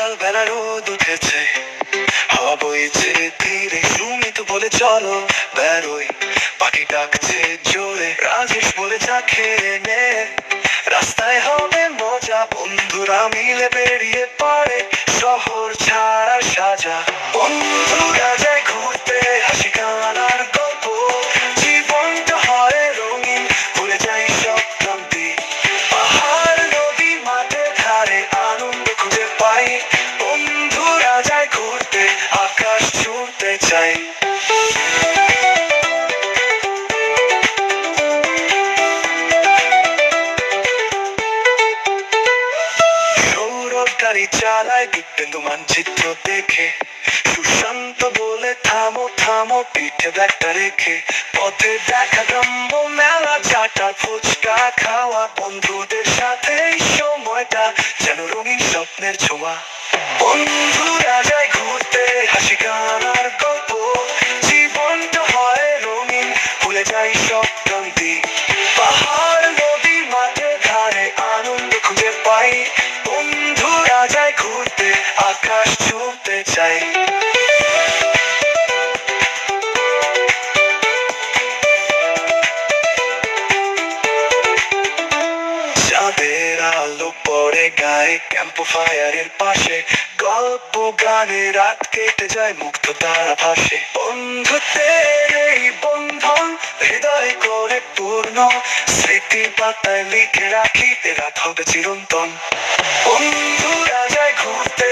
সকালবেলা রোদ উঠেছে, হবই যে ধীরে সুমিত বলে চলো বেরোই। পাখি ডাকছে জোরে, রাজেশ বলে চা খেয়ে নে, রাস্তায় হবে মজা। বন্ধুরা মিলে বেরিয়ে পড়ে শহর ছাড়া সাজা। বন্ধুরা যায় ঘুরতে, হাসি গান আর গল্প, জীবনটা হয় রঙিন, ভুলে যাই সব ক্লান্তি। পাহাড় নদী মাঠে ধারে আনন্দ খুঁজে পাই। বন্ধুরা যায় ঘুরতে, আকাশ ছুঁতে চাই। সৌরভ গাড়ি চালায় দিব্যেন্দু মানচিত্র দেখে, সুশান্ত বলে থামো থামো, পিঠে ব্যাগটা রেখে। পথে দেখা গ্রাম্য মেলা, চাটা ফুচকা খাওয়া, বন্ধুদের সাথে এই সময়টা যেন রঙিন স্বপ্নের ছোঁয়া। বন্ধুরা যায় ঘুরতে, হাসি গান আর গল্প, জীবনটা হয় রঙিন, ভুলে যাই সব ক্লান্তি। পাহাড় নদী মাঠে ধারে আনন্দ খুঁজে পাই। বন্ধুরা যায় ঘুরতে, আকাশ ছুঁতে চাই। চাঁদের আলো পড়ে গায়ে, ক্যাম্প ফায়ারের পাশে, গল্প গানে রাত কেটে যায়, মুগ্ধ তারা ভাসে। বন্ধুত্বের এই বন্ধন হৃদয় করে পূর্ণ, স্মৃতি পাতায় লিখে রাখি, এ রাত হবে চিরন্তন। বন্ধুরা যায় ঘুরতে,